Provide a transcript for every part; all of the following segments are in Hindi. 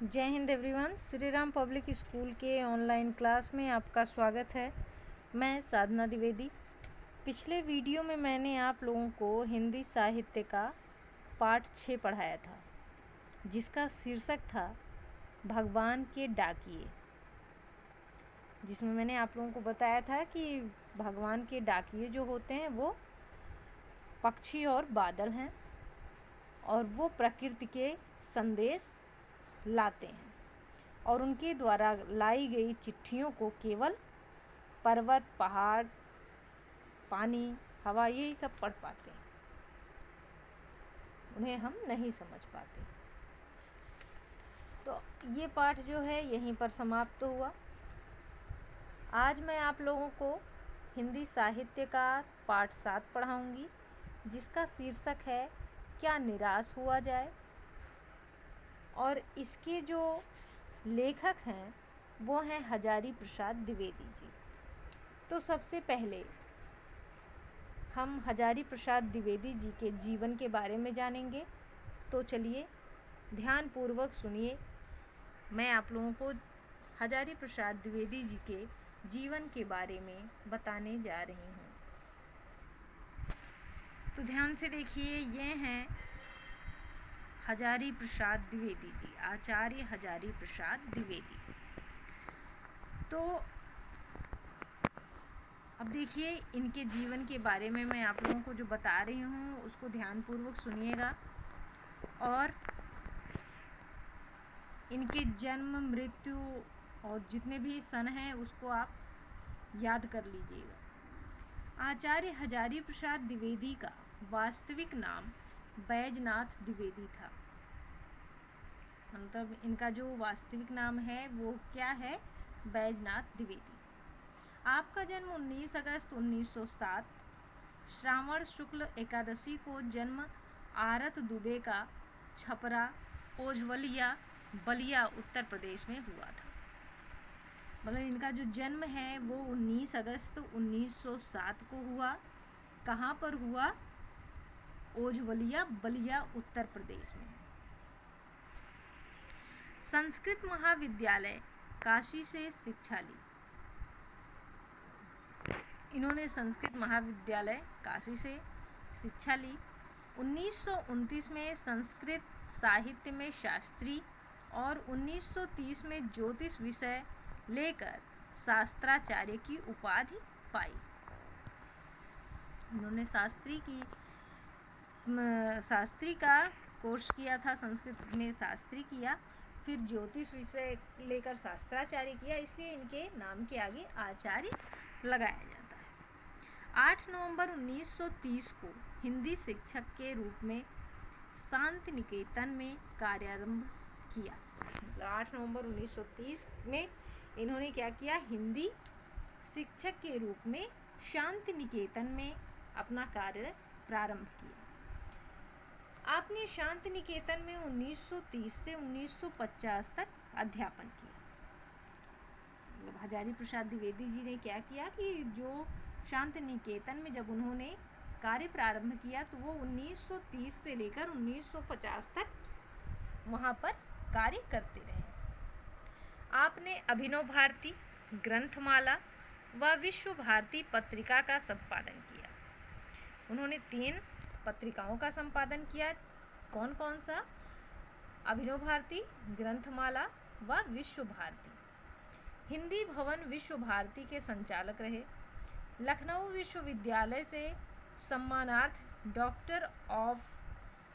जय Hind everyone. Shri Ram public school के ऑनलाइन क्लास में आपका स्वागत है। मैं साधना द्विवेदी। पिछले वीडियो में मैंने आप लोगों को हिंदी साहित्य का पाठ 6 पढ़ाया था, जिसका शीर्षक था भगवान के डाकिये, जिसमें मैंने आप लोगों को बताया था कि भगवान के डाकिये जो होते हैं वो पक्षी और बादल हैं और वो प्रकृति के संदेश लाते हैं और उनके द्वारा लाई गई चिट्ठियों को केवल पर्वत, पहाड़, पानी, हवा यही सब पढ़ पाते हैं, उन्हें हम नहीं समझ पाते। तो ये पाठ जो है यहीं पर समाप्त हुआ। आज मैं आप लोगों को हिंदी साहित्य का पाठ 7 पढ़ाऊंगी, जिसका शीर्षक है क्या निराश हुआ जाए। और इसके जो लेखक हैं वो हैं हजारी प्रसाद द्विवेदी जी। तो सबसे पहले हम हजारी प्रसाद द्विवेदी जी के जीवन के बारे में जानेंगे। तो चलिए ध्यानपूर्वक सुनिए, मैं आप लोगों को हजारी प्रसाद द्विवेदी जी के जीवन के बारे में बताने जा रही हूँ। तो ध्यान से देखिए, ये हैं हजारी प्रसाद द्विवेदी जी, आचार्य हजारी प्रसाद द्विवेदी। तो अब देखिए, इनके जीवन के बारे में मैं आप लोगों को जो बता रही हूँ उसको ध्यानपूर्वक सुनिएगा और इनके जन्म, मृत्यु और जितने भी सन हैं उसको आप याद कर लीजिएगा। आचार्य हजारी प्रसाद द्विवेदी का वास्तविक नाम बैजनाथ द्विवेदी था। मतलब इनका जो वास्तविक नाम है वो क्या है? बैजनाथ द्विवेदी। आपका जन्म 19 अगस्त 1907 श्रावण शुक्ल एकादशी को जन्म आरत दुबे का छपरा ओझवलिया बलिया उत्तर प्रदेश में हुआ था। मतलब इनका जो जन्म है वो 19 अगस्त 1907 को हुआ। कहाँ पर हुआ? ओझवलिया बलिया उत्तर प्रदेश में। संस्कृत महाविद्यालय काशी से शिक्षा ली। इन्होंने संस्कृत महाविद्यालय काशी से शिक्षा ली। 1929 में संस्कृत साहित्य में शास्त्री और 1930 में ज्योतिष विषय लेकर शास्त्राचार्य की उपाधि पाई। इन्होंने शास्त्री का कोर्स किया था, संस्कृत में शास्त्री किया, फिर ज्योतिष विषय लेकर शास्त्राचार्य किया, इसलिए इनके नाम के आगे आचार्य लगाया जाता है। 8 नवंबर 1930 को हिंदी शिक्षक के रूप में शांति निकेतन में कार्यारंभ किया। मतलब 8 नवंबर 1930 में इन्होंने क्या किया? हिंदी शिक्षक के रूप में शांति निकेतन में अपना कार्य प्रारंभ किया। आपने शांति निकेतन में 1930 से 1950 तक अध्यापन किया। मतलब हजारी प्रसाद द्विवेदी जी ने क्या किया कि जो शांति निकेतन में जब उन्होंने कार्य प्रारंभ किया तो वो 1930 से लेकर 1950 तक वहाँ पर कार्य करते रहे। आपने अभिनव भारती, ग्रंथमाला व विश्व भारती पत्रिका का संपादन किया। उन्होंने 3 पत्रिकाओं का संपादन किया। कौन कौन सा? अभिनव भारती, ग्रंथमाला व विश्व भारती। हिंदी भवन विश्व भारती के संचालक रहे। लखनऊ विश्वविद्यालय से सम्मानार्थ डॉक्टर ऑफ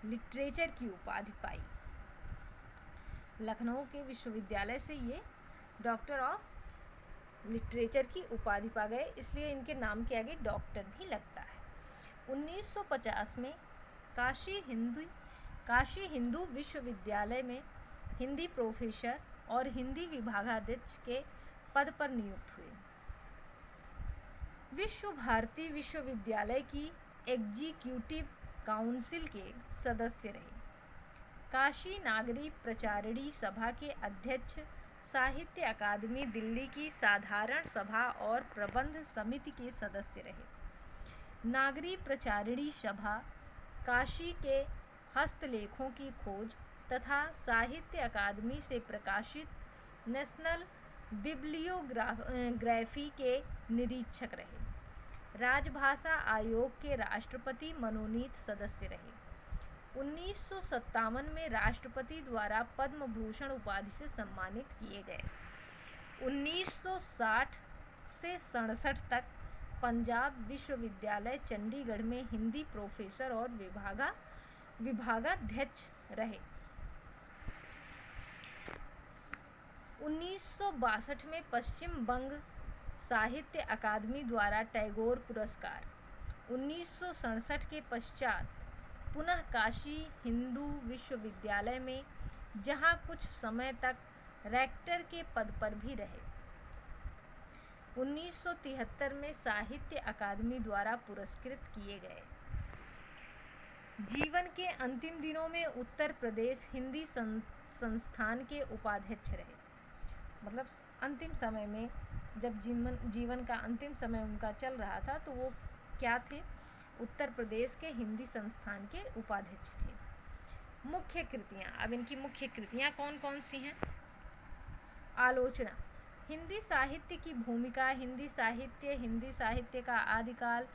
लिटरेचर की उपाधि पाई। लखनऊ के विश्वविद्यालय से ये डॉक्टर ऑफ लिटरेचर की उपाधि पा गए, इसलिए इनके नाम के आगे डॉक्टर भी लगता है। 1950 में काशी हिंदू विश्वविद्यालय में हिंदी प्रोफेसर और हिंदी विभागाध्यक्ष के पद पर नियुक्त हुए। विश्व भारती विश्वविद्यालय की एग्जीक्यूटिव काउंसिल के सदस्य रहे। काशी नागरी प्रचारिणी सभा के अध्यक्ष, साहित्य अकादमी दिल्ली की साधारण सभा और प्रबंध समिति के सदस्य रहे। नागरी प्रचारिणी सभा काशी के हस्तलेखों की खोज तथा साहित्य अकादमी से प्रकाशित नेशनल बिब्लियोग्राफी के निरीक्षक रहे। राजभाषा आयोग के राष्ट्रपति मनोनीत सदस्य रहे। 1957 में राष्ट्रपति द्वारा पद्म भूषण उपाधि से सम्मानित किए गए। 1960 से 67 तक पंजाब विश्वविद्यालय चंडीगढ़ में हिंदी प्रोफेसर और विभागाध्यक्ष रहे। 1962 में पश्चिम बंग साहित्य अकादमी द्वारा टैगोर पुरस्कार। 1967 के पश्चात पुनः काशी हिंदू विश्वविद्यालय में, जहां कुछ समय तक रेक्टर के पद पर भी रहे। 1973 में साहित्य अकादमी द्वारा पुरस्कृत किए गए। जीवन के अंतिम दिनों में उत्तर प्रदेश हिंदी संस्थान के उपाध्यक्ष रहे। मतलब अंतिम समय में, जब जीवन का अंतिम समय उनका चल रहा था, तो वो क्या थे? उत्तर प्रदेश के हिंदी संस्थान के उपाध्यक्ष थे। मुख्य कृतियाँ, अब इनकी मुख्य कृतियाँ कौन कौन सी हैं? आलोचना, हिंदी साहित्य की भूमिका, हिंदी साहित्य का आदिकाल,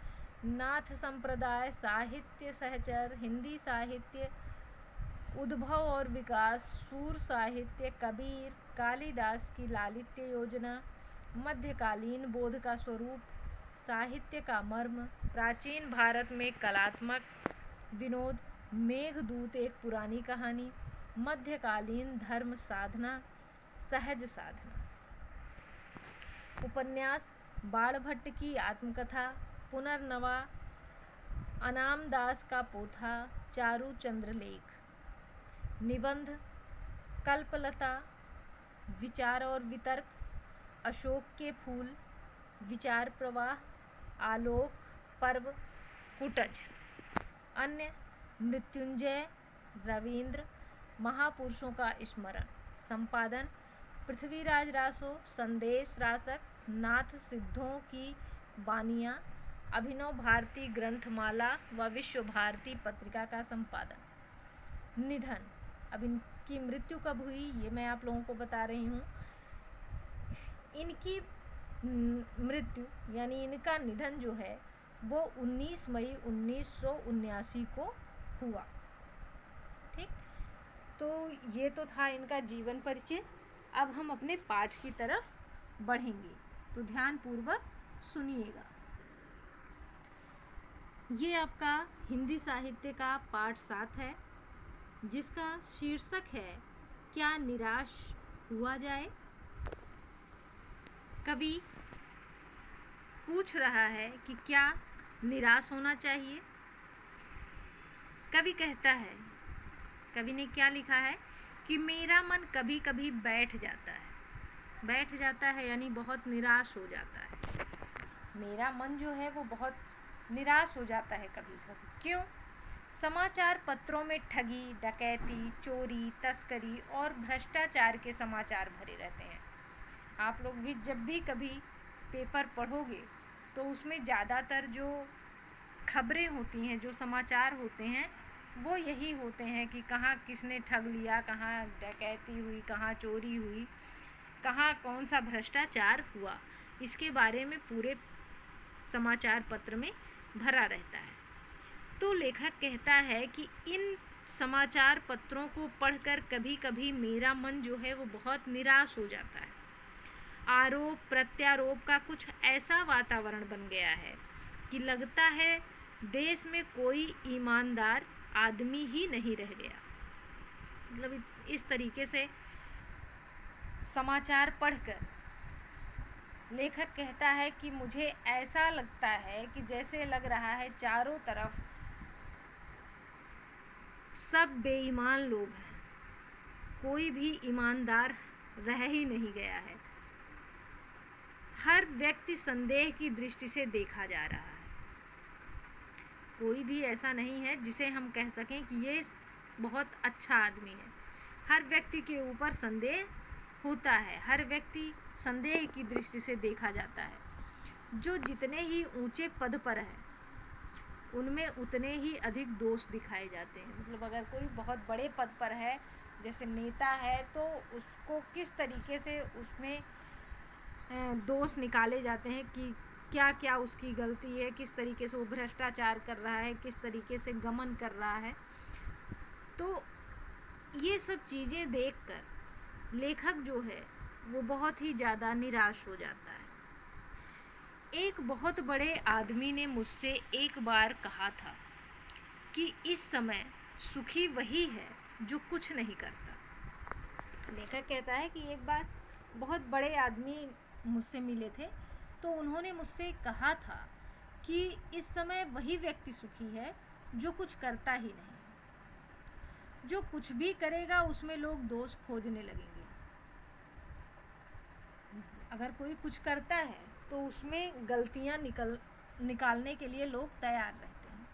नाथ संप्रदाय, साहित्य सहचर, हिंदी साहित्य, उद्भव और विकास, सूर साहित्य, कबीर, कालिदास की लालित्य योजना, मध्यकालीन बोध का स्वरूप, साहित्य का मर्म, प्राचीन भारत में कलात्मक विनोद, मेघदूत एक पुरानी कहानी, मध्यकालीन धर्म साधना, सहज साधना। उपन्यास, बाणभट्ट की आत्मकथा, पुनर्नवा, अनाम दास का पोथा, चारू चंद्रलेख। निबंध, कल्पलता, विचार और वितर्क, अशोक के फूल, विचार प्रवाह, आलोक पर्व, कुटज। अन्य, मृत्युंजय, रवींद्र, महापुरुषों का स्मरण। संपादन, पृथ्वीराज रासो, संदेश रासक, नाथ सिद्धों की बानियाँ, अभिनव भारती ग्रंथमाला व विश्व भारती पत्रिका का संपादन। निधन, अब इनकी मृत्यु कब हुई ये मैं आप लोगों को बता रही हूँ। इनकी मृत्यु यानी इनका निधन जो है वो 19 मई 1979 को हुआ। ठीक, तो ये तो था इनका जीवन परिचय। अब हम अपने पाठ की तरफ बढ़ेंगे, तो ध्यान पूर्वक सुनिएगा। ये आपका हिंदी साहित्य का पाठ 7 है, जिसका शीर्षक है क्या निराश हुआ जाए। कवि पूछ रहा है कि क्या निराश होना चाहिए। कवि कहता है, कवि ने क्या लिखा है कि मेरा मन कभी कभी बैठ जाता है यानी बहुत निराश हो जाता है। मेरा मन जो है वो बहुत निराश हो जाता है कभी कभी। क्यों? समाचार पत्रों में ठगी, डकैती, चोरी, तस्करी और भ्रष्टाचार के समाचार भरे रहते हैं। आप लोग भी जब भी कभी पेपर पढ़ोगे तो उसमें ज़्यादातर जो खबरें होती हैं, जो समाचार होते हैं, वो यही होते हैं कि कहाँ किसने ठग लिया, कहाँ डकैती हुई, कहाँ चोरी हुई, कहाँ कौन सा भ्रष्टाचार हुआ। इसके बारे में पूरे समाचार पत्र में भरा रहता है। तो लेखक कहता है कि इन समाचार पत्रों को पढ़कर कभी कभी मेरा मन जो है वो बहुत निराश हो जाता है। आरोप प्रत्यारोप का कुछ ऐसा वातावरण बन गया है कि लगता है देश में कोई ईमानदार आदमी ही नहीं रह गया। मतलब इस तरीके से समाचार पढ़कर लेखक कहता है कि मुझे ऐसा लगता है कि जैसे लग रहा है चारों तरफ सब बेईमान लोग हैं, कोई भी ईमानदार रह ही नहीं गया है। हर व्यक्ति संदेह की दृष्टि से देखा जा रहा है। कोई भी ऐसा नहीं है जिसे हम कह सकें कि ये बहुत अच्छा आदमी है। हर व्यक्ति के ऊपर संदेह होता है, हर व्यक्ति संदेह की दृष्टि से देखा जाता है। जो जितने ही ऊंचे पद पर है उनमें उतने ही अधिक दोष दिखाए जाते हैं। मतलब अगर कोई बहुत बड़े पद पर है जैसे नेता है तो उसको किस तरीके से उसमें दोष निकाले जाते हैं कि क्या क्या उसकी गलती है, किस तरीके से वो भ्रष्टाचार कर रहा है, किस तरीके से गमन कर रहा है। तो ये सब चीज़ें देखकर लेखक जो है वो बहुत ही ज़्यादा निराश हो जाता है। एक बहुत बड़े आदमी ने मुझसे एक बार कहा था कि इस समय सुखी वही है जो कुछ नहीं करता। लेखक कहता है कि एक बार बहुत बड़े आदमी मुझसे मिले थे, तो उन्होंने मुझसे कहा था कि इस समय वही व्यक्ति सुखी है जो कुछ करता ही नहीं। जो कुछ भी करेगा उसमें लोग दोष खोजने लगेंगे। अगर कोई कुछ करता है तो उसमें गलतियां निकालने के लिए लोग तैयार रहते हैं।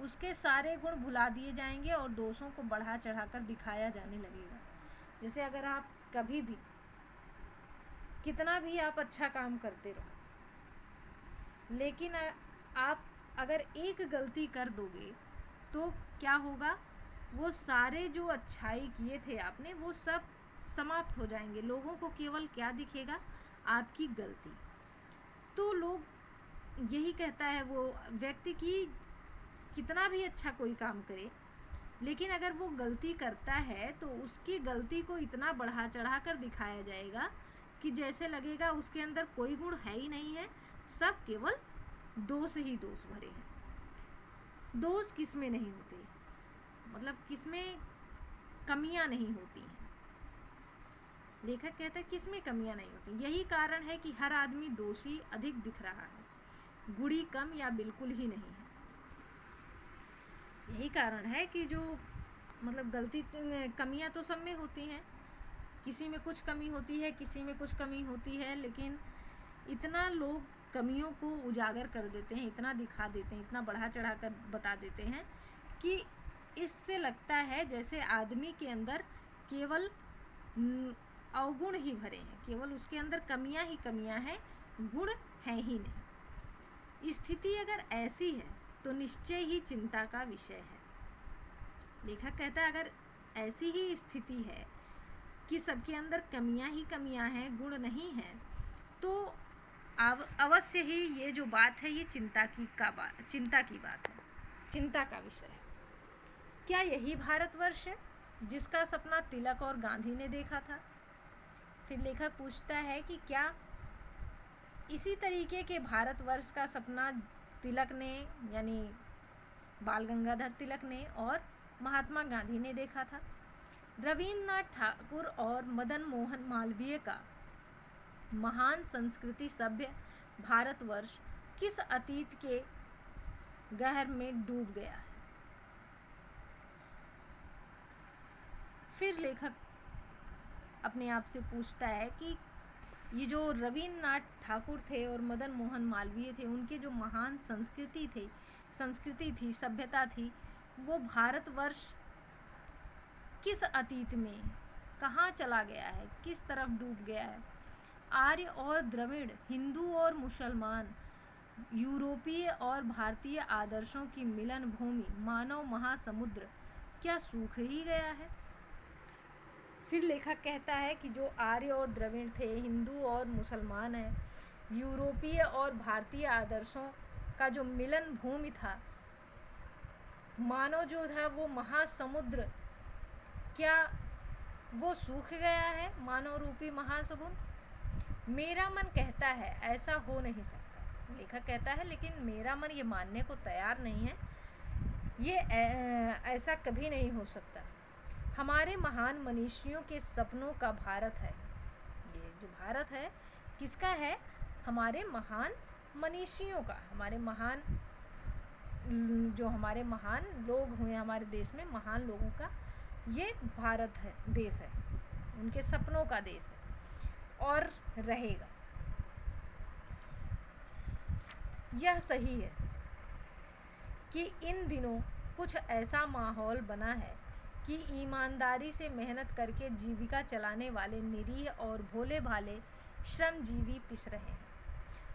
उसके सारे गुण भुला दिए जाएंगे और दोषों को बढ़ा चढ़ाकर दिखाया जाने लगेगा। जैसे अगर आप कभी भी कितना भी आप अच्छा काम करते रहो, लेकिन आप अगर एक गलती कर दोगे तो क्या होगा, वो सारे जो अच्छाई किए थे आपने वो सब समाप्त हो जाएंगे। लोगों को केवल क्या दिखेगा, आपकी गलती। तो लोग यही कहता है वो व्यक्ति कि कितना भी अच्छा कोई काम करे, लेकिन अगर वो गलती करता है तो उसकी गलती को इतना बढ़ा चढ़ा कर दिखाया जाएगा कि जैसे लगेगा उसके अंदर कोई गुण है ही नहीं है, सब केवल दोष ही दोष भरे हैं। दोष किस में नहीं होते, मतलब किस में कमियां नहीं होती हैं। लेखक कहता है किस में कमियां नहीं होती। यही कारण है कि हर आदमी दोषी अधिक दिख रहा है, गुणी कम या बिल्कुल ही नहीं है। यही कारण है कि जो मतलब गलती कमियां तो सब में होती हैं, किसी में कुछ कमी होती है, किसी में कुछ कमी होती है, लेकिन इतना लोग कमियों को उजागर कर देते हैं, इतना दिखा देते हैं, इतना बढ़ा चढ़ा कर बता देते हैं कि इससे लगता है जैसे आदमी के अंदर केवल अवगुण ही भरे हैं, केवल उसके अंदर कमियां ही कमियां हैं, गुण हैं ही नहीं। स्थिति अगर ऐसी है तो निश्चय ही चिंता का विषय है। लेखक कहता है अगर ऐसी ही स्थिति है कि सबके अंदर कमियां ही कमियां हैं, गुण नहीं हैं, तो अवश्य ही ये जो बात है ये चिंता की बात है, चिंता का विषय है। क्या यही भारतवर्ष है जिसका सपना तिलक और गांधी ने देखा था? फिर लेखक पूछता है कि क्या इसी तरीके के भारतवर्ष का सपना तिलक ने यानी बाल गंगाधर तिलक ने और महात्मा गांधी ने देखा था? रविन्द्रनाथ ठाकुर और मदन मोहन मालवीय का महान संस्कृति सभ्य भारतवर्ष किस अतीत के गहर में डूब गया है? फिर लेखक अपने आप से पूछता है कि ये जो रविन्द्रनाथ ठाकुर थे और मदन मोहन मालवीय थे, उनके जो महान संस्कृति थी, सभ्यता थी, वो भारतवर्ष किस अतीत में कहाँ चला गया है, किस तरफ डूब गया है? आर्य और द्रविड़, हिंदू और मुसलमान, यूरोपीय और भारतीय आदर्शों की मिलन भूमि मानव महासमुद्र क्या सूख ही गया है? फिर लेखक कहता है कि जो आर्य और द्रविड़ थे, हिंदू और मुसलमान हैं, यूरोपीय और भारतीय आदर्शों का जो मिलन भूमि था, मानव जो था वो महासमुद्र, क्या वो सूख गया है, मानव रूपी महासमुद्र? मेरा मन कहता है ऐसा हो नहीं सकता। लेखक कहता है लेकिन मेरा मन ये मानने को तैयार नहीं है, ये ऐसा कभी नहीं हो सकता। हमारे महान मनीषियों के सपनों का भारत है। ये जो भारत है किसका है? हमारे महान मनीषियों का, हमारे महान जो हमारे महान लोग हुए हमारे देश में, महान लोगों का ये भारत है, देश है, उनके सपनों का देश है और रहेगा। यह सही है कि इन दिनों कुछ ऐसा माहौल बना है कि ईमानदारी से मेहनत करके जीविका चलाने वाले निरीह और भोले भाले श्रमजीवी पिस रहे हैं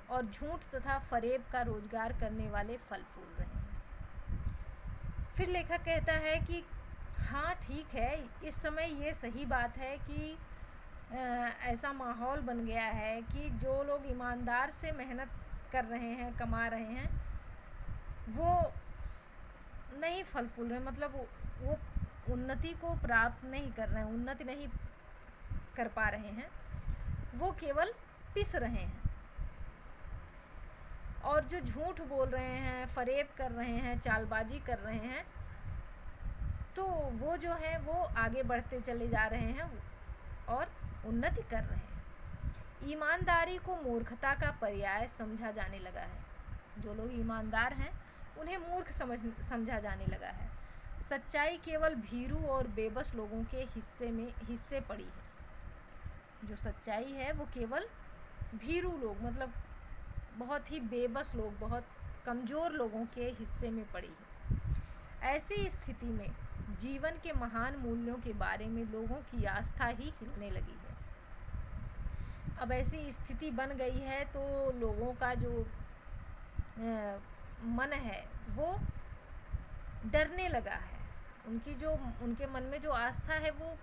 और झूठ तथा फरेब का रोजगार करने वाले फल फूल रहे हैं। फिर लेखक कहता है कि हाँ ठीक है, इस समय ये सही बात है कि ऐसा माहौल बन गया है कि जो लोग ईमानदार से मेहनत कर रहे हैं, कमा रहे हैं, वो नहीं फल फूल रहे, मतलब वो उन्नति को प्राप्त नहीं कर रहे हैं, उन्नति नहीं कर पा रहे हैं, वो केवल पिस रहे हैं। और जो झूठ बोल रहे हैं, फरेब कर रहे हैं, चालबाजी कर रहे हैं, तो वो जो है वो आगे बढ़ते चले जा रहे हैं और उन्नति कर रहे हैं। ईमानदारी को मूर्खता का पर्याय समझा जाने लगा है। जो लोग ईमानदार हैं उन्हें मूर्ख समझा जाने लगा है। सच्चाई केवल भीरू और बेबस लोगों के हिस्से पड़ी है। जो सच्चाई है वो केवल भीरू लोग, मतलब बहुत ही बेबस लोग, बहुत कमज़ोर लोगों के हिस्से में पड़ी है। ऐसी स्थिति में जीवन के महान मूल्यों के बारे में लोगों की आस्था ही हिलने लगी है। अब ऐसी स्थिति बन गई है तो लोगों का जो मन है वो डरने लगा है। उनके मन में जो आस्था है वो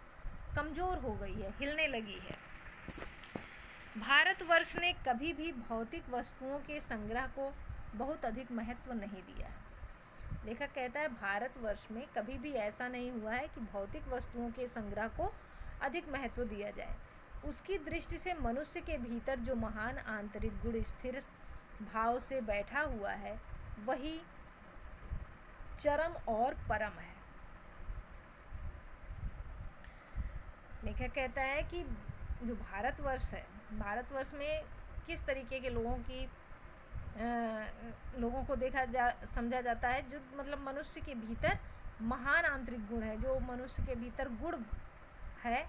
कमज़ोर हो गई है, हिलने लगी है। भारतवर्ष ने कभी भी भौतिक वस्तुओं के संग्रह को बहुत अधिक महत्व नहीं दिया। लेखक कहता है भारतवर्ष में कभी भी ऐसा नहीं हुआ है कि भौतिक वस्तुओं के संग्रह को अधिक महत्व दिया जाए। उसकी दृष्टि से मनुष्य के भीतर जो महान आंतरिक गुण स्थिर भाव से बैठा हुआ है वही चरम और परम है। लेखक कहता है कि जो भारतवर्ष है, भारतवर्ष में किस तरीके के लोगों को समझा जाता है, जो मतलब मनुष्य के भीतर महान आंतरिक गुण है, जो मनुष्य के भीतर गुण है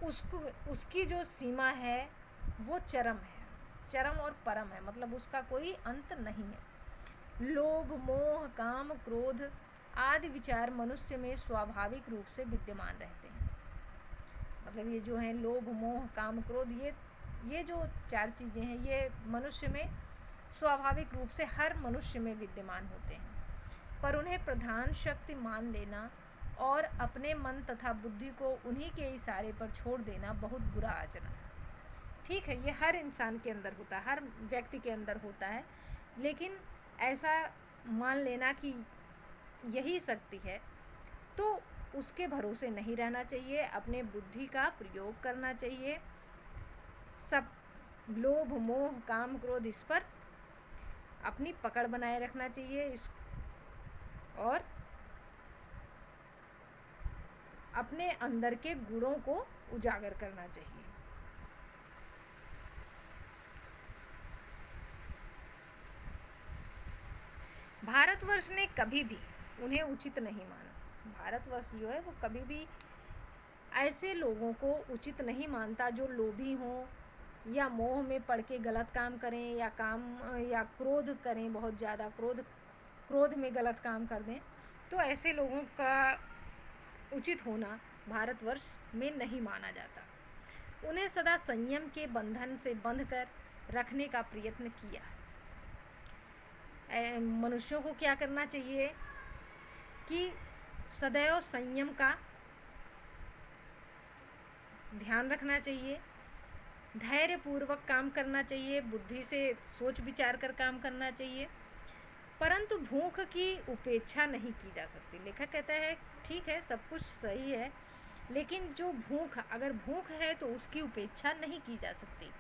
उसकी जो सीमा है वो चरम है, चरम और परम है, मतलब उसका कोई अंत नहीं है। लोभ, मोह, काम, क्रोध आदि विचार मनुष्य में स्वाभाविक रूप से विद्यमान रहते हैं। मतलब ये जो है लोभ, मोह, काम, क्रोध, ये जो 4 चीज़ें हैं ये मनुष्य में स्वाभाविक रूप से हर मनुष्य में विद्यमान होते हैं, पर उन्हें प्रधान शक्ति मान लेना और अपने मन तथा बुद्धि को उन्हीं के इशारे पर छोड़ देना बहुत बुरा आचरण है। ठीक है, ये हर इंसान के अंदर होता है, हर व्यक्ति के अंदर होता है, लेकिन ऐसा मान लेना कि यही शक्ति है तो उसके भरोसे नहीं रहना चाहिए, अपने बुद्धि का प्रयोग करना चाहिए। सब लोभ, मोह, काम, क्रोध इस पर अपनी पकड़ बनाए रखना चाहिए और अपने अंदर के गुणों को उजागर करना चाहिए। भारतवर्ष ने कभी भी उन्हें उचित नहीं माना। भारतवर्ष जो है वो कभी भी ऐसे लोगों को उचित नहीं मानता जो लोभी हों या मोह में पड़ के गलत काम करें या क्रोध करें, बहुत ज़्यादा क्रोध में गलत काम कर दें, तो ऐसे लोगों का उचित होना भारतवर्ष में नहीं माना जाता। उन्हें सदा संयम के बंधन से बंधकर रखने का प्रयत्न किया। मनुष्यों को क्या करना चाहिए कि सदैव संयम का ध्यान रखना चाहिए, धैर्यपूर्वक काम करना चाहिए, बुद्धि से सोच विचार कर काम करना चाहिए, परंतु भूख की उपेक्षा नहीं की जा सकती। लेखक कहता है ठीक है, सब कुछ सही है, लेकिन जो अगर भूख है तो उसकी उपेक्षा नहीं की जा सकती।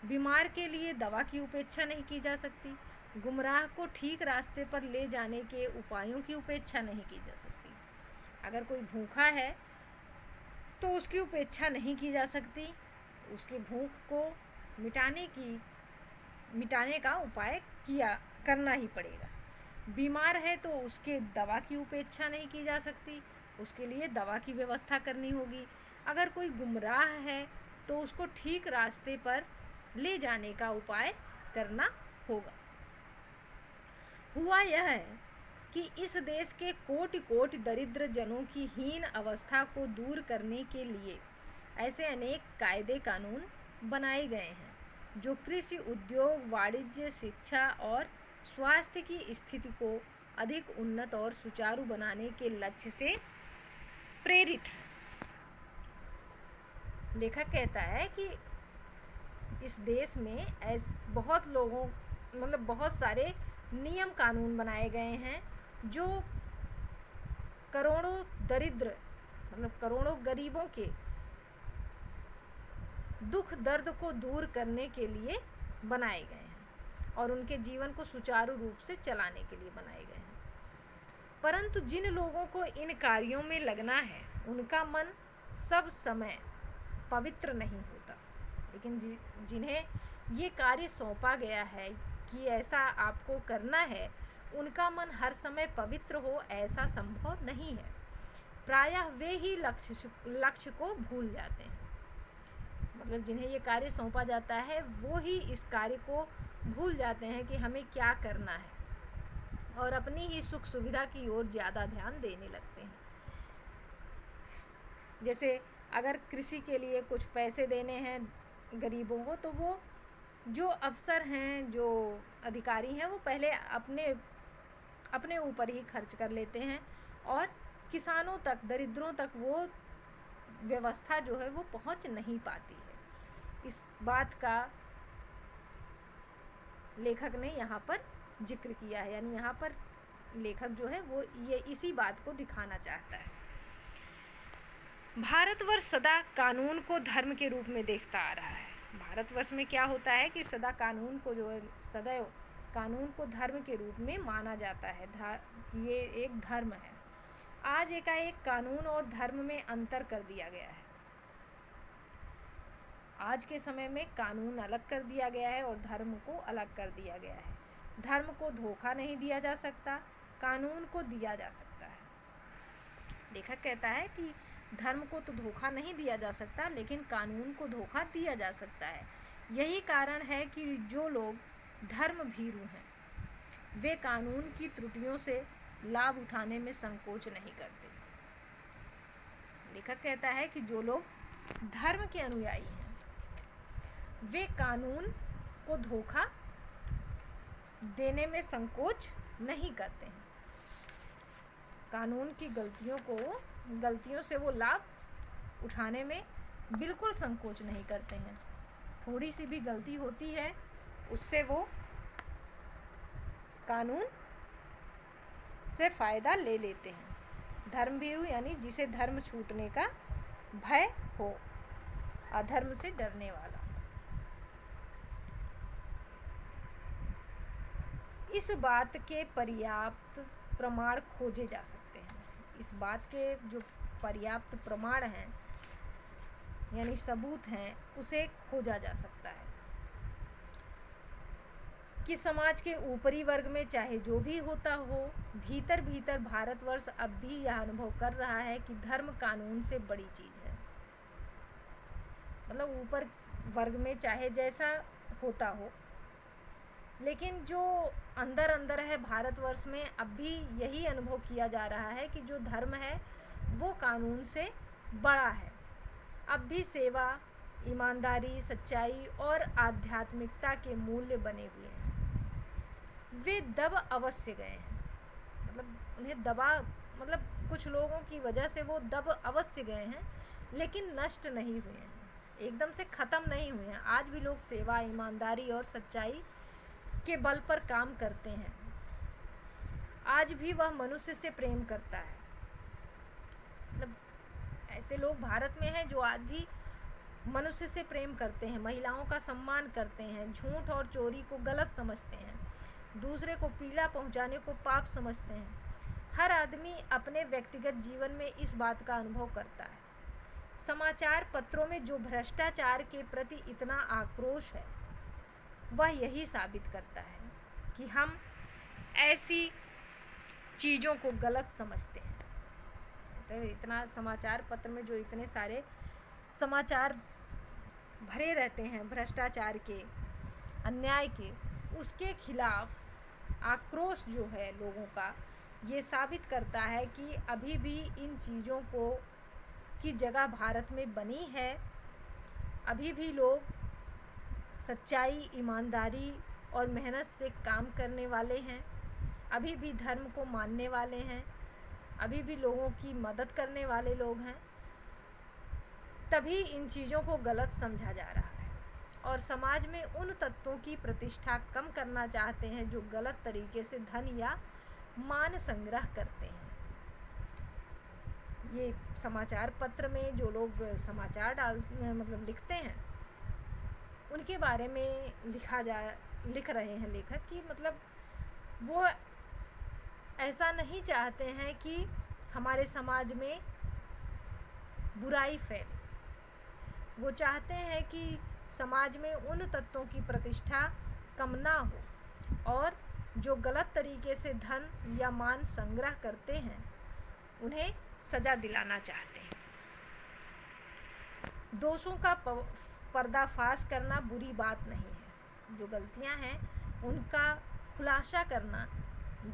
बीमार के लिए दवा की उपेक्षा नहीं की जा सकती। गुमराह को ठीक रास्ते पर ले जाने के उपायों की उपेक्षा नहीं की जा सकती। अगर कोई भूखा है तो उसकी उपेक्षा नहीं की जा सकती, उसकी भूख को मिटाने का उपाय करना ही पड़ेगा। बीमार है तो उसके दवा की उपेक्षा नहीं की जा सकती, उसके लिए दवा की व्यवस्था करनी होगी। अगर कोई गुमराह है तो उसको ठीक रास्ते पर ले जाने का उपाय करना होगा। हुआ यह है कि इस देश के कोटि दरिद्र जनों की हीन अवस्था को दूर करने के लिए ऐसे अनेक कायदे कानून बनाए गए हैं जो कृषि, उद्योग, वाणिज्य, शिक्षा और स्वास्थ्य की स्थिति को अधिक उन्नत और सुचारू बनाने के लक्ष्य से प्रेरित है। लेखक कहता है कि इस देश में बहुत लोगों बहुत सारे नियम कानून बनाए गए हैं जो करोड़ों दरिद्र करोड़ों गरीबों के दुख दर्द को दूर करने के लिए बनाए गए हैं और उनके जीवन को सुचारू रूप से चलाने के लिए बनाए गए हैं। परंतु जिन लोगों को इन कार्यों में लगना है उनका मन सब समय पवित्र नहीं होता, लेकिन जिन्हें ये कार्य सौंपा गया है कि ऐसा आपको करना है, उनका मन हर समय पवित्र हो ऐसा संभव नहीं है। प्रायः वे ही लक्ष्य को भूल जाते हैं। जिन्हें ये कार्य सौंपा जाता है वो ही इस कार्य को भूल जाते हैं कि हमें क्या करना है और अपनी ही सुख सुविधा की ओर ज़्यादा ध्यान देने लगते हैं। जैसे अगर कृषि के लिए कुछ पैसे देने हैं गरीबों को, तो वो जो अफसर हैं, जो अधिकारी हैं, वो पहले अपने ऊपर ही खर्च कर लेते हैं और किसानों तक, दरिद्रों तक वो व्यवस्था जो है वो पहुंच नहीं पाती है। इस बात का लेखक ने यहाँ पर जिक्र किया है, यानी यहाँ पर लेखक जो है वो ये इसी बात को दिखाना चाहता है। भारतवर्ष सदा कानून को धर्म के रूप में देखता आ रहा है। भारतवर्ष में क्या होता है कि सदैव कानून को धर्म के रूप में माना जाता है। ये एक धर्म है। आज एकाएक कानून और धर्म में अंतर कर दिया गया है। आज के समय में कानून अलग कर दिया गया है और धर्म को अलग कर दिया गया है। धर्म को धोखा नहीं दिया जा सकता, कानून को दिया जा सकता है। लेखक कहता है कि धर्म को तो धोखा नहीं दिया जा सकता, लेकिन कानून को धोखा दिया जा सकता है। यही कारण है कि जो लोग धर्म भीरू हैं वे कानून की त्रुटियों से लाभ उठाने में संकोच नहीं करते। लेखक कहता है कि जो लोग धर्म के अनुयायी हैं वे कानून को धोखा देने में संकोच नहीं करते हैं। कानून की गलतियों से वो लाभ उठाने में बिल्कुल संकोच नहीं करते हैं। थोड़ी सी भी गलती होती है उससे वो कानून से फ़ायदा ले लेते हैं। धर्मभीरू यानी जिसे धर्म छूटने का भय हो, अधर्म से डरने वाला। इस बात के पर्याप्त प्रमाण खोजे जा सकते हैं। इस बात के जो पर्याप्त प्रमाण हैं यानी सबूत हैं, उसे खोजा जा सकता है कि समाज के ऊपरी वर्ग में चाहे जो भी होता हो, भीतर भीतर भारतवर्ष अब भी यह अनुभव कर रहा है कि धर्म कानून से बड़ी चीज़ है। ऊपर वर्ग में चाहे जैसा होता हो, लेकिन जो अंदर अंदर है भारतवर्ष में अब भी यही अनुभव किया जा रहा है कि जो धर्म है वो कानून से बड़ा है। अब भी सेवा, ईमानदारी, सच्चाई और आध्यात्मिकता के मूल्य बने हुए हैं। वे दब अवश्य गए हैं, उन्हें दबा कुछ लोगों की वजह से वो दब अवश्य गए हैं, लेकिन नष्ट नहीं हुए हैं, एकदम से ख़त्म नहीं हुए हैं। आज भी लोग सेवा, ईमानदारी और सच्चाई के बल पर काम करते हैं। आज भी वह मनुष्य से प्रेम करता है। ऐसे लोग भारत में हैं जो आज भी मनुष्य से प्रेम करते हैं, महिलाओं का सम्मान करते हैं, झूठ और चोरी को गलत समझते हैं, दूसरे को पीड़ा पहुंचाने को पाप समझते हैं। हर आदमी अपने व्यक्तिगत जीवन में इस बात का अनुभव करता है। समाचार पत्रों में जो भ्रष्टाचार के प्रति इतना आक्रोश है वह यही साबित करता है कि हम ऐसी चीज़ों को गलत समझते हैं। तो इतना समाचार पत्र में जो इतने सारे समाचार भरे रहते हैं भ्रष्टाचार के, अन्याय के, उसके खिलाफ आक्रोश जो है लोगों का, ये साबित करता है कि अभी भी इन चीज़ों को की जगह भारत में बनी है। अभी भी लोग सच्चाई, ईमानदारी और मेहनत से काम करने वाले हैं। अभी भी धर्म को मानने वाले हैं, अभी भी लोगों की मदद करने वाले लोग हैं, तभी इन चीज़ों को गलत समझा जा रहा है और समाज में उन तत्वों की प्रतिष्ठा कम करना चाहते हैं जो गलत तरीके से धन या मान संग्रह करते हैं। ये समाचार पत्र में जो लोग समाचार मतलब लिखते हैं, उनके बारे में लिख रहे हैं लेखक कि मतलब वो ऐसा नहीं चाहते हैं कि हमारे समाज में बुराई फैले। वो चाहते हैं कि समाज में उन तत्वों की प्रतिष्ठा कम ना हो और जो गलत तरीके से धन या मान संग्रह करते हैं उन्हें सजा दिलाना चाहते हैं। दोषों का पर्दाफाश करना बुरी बात नहीं है, जो गलतियां हैं उनका खुलासा करना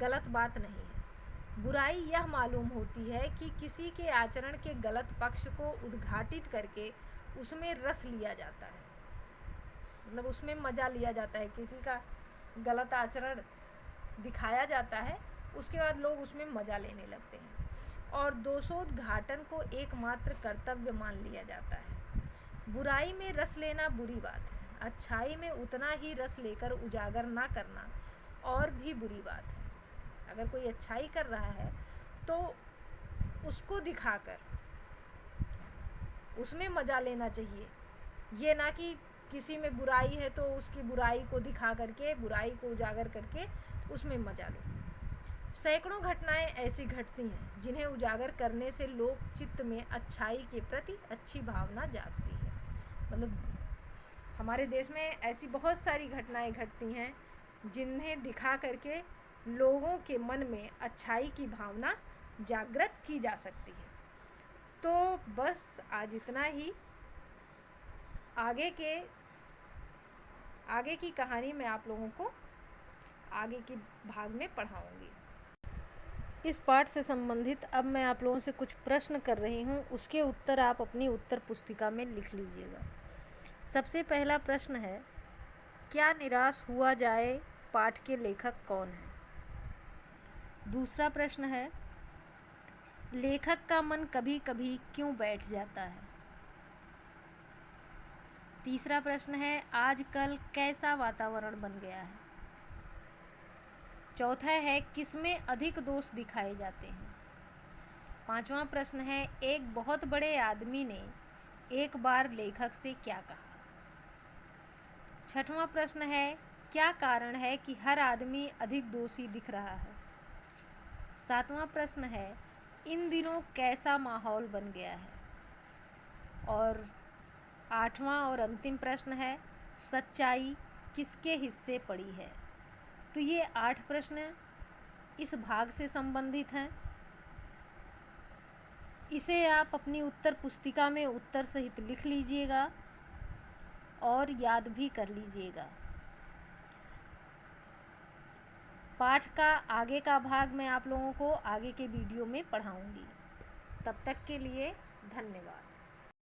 गलत बात नहीं है। बुराई यह मालूम होती है कि किसी के आचरण के गलत पक्ष को उद्घाटित करके उसमें रस लिया जाता है, मतलब उसमें मज़ा लिया जाता है। किसी का गलत आचरण दिखाया जाता है, उसके बाद लोग उसमें मज़ा लेने लगते हैं और दोषोद्घाटन को एकमात्र कर्तव्य मान लिया जाता है। बुराई में रस लेना बुरी बात है, अच्छाई में उतना ही रस लेकर उजागर ना करना और भी बुरी बात है। अगर कोई अच्छाई कर रहा है तो उसको दिखाकर उसमें मज़ा लेना चाहिए, ये ना कि किसी में बुराई है तो उसकी बुराई को दिखा करके, बुराई को उजागर करके उसमें मज़ा लो। सैकड़ों घटनाएं ऐसी घटती हैं जिन्हें उजागर करने से लोग चित्त में अच्छाई के प्रति अच्छी भावना जागती है। मतलब हमारे देश में ऐसी बहुत सारी घटनाएं घटती हैं जिन्हें दिखा करके लोगों के मन में अच्छाई की भावना जागृत की जा सकती है। तो बस आज इतना ही। आगे की कहानी मैं आप लोगों को आगे की भाग में पढ़ाऊंगी। इस पाठ से संबंधित अब मैं आप लोगों से कुछ प्रश्न कर रही हूँ, उसके उत्तर आप अपनी उत्तर पुस्तिका में लिख लीजिएगा। सबसे पहला प्रश्न है, क्या निराश हुआ जाए पाठ के लेखक कौन है? दूसरा प्रश्न है, लेखक का मन कभी कभी क्यों बैठ जाता है? तीसरा प्रश्न है, आजकल कैसा वातावरण बन गया है? चौथा है, किसमें अधिक दोष दिखाए जाते हैं? पांचवा प्रश्न है, एक बहुत बड़े आदमी ने एक बार लेखक से क्या कहा? छठवां प्रश्न है, क्या कारण है कि हर आदमी अधिक दोषी दिख रहा है? सातवां प्रश्न है, इन दिनों कैसा माहौल बन गया है? और आठवां और अंतिम प्रश्न है, सच्चाई किसके हिस्से पड़ी है? तो ये 8 प्रश्न इस भाग से संबंधित हैं। इसे आप अपनी उत्तर पुस्तिका में उत्तर सहित लिख लीजिएगा और याद भी कर लीजिएगा। पाठ का आगे का भाग मैं आप लोगों को आगे के वीडियो में पढ़ाऊंगी। तब तक के लिए धन्यवाद।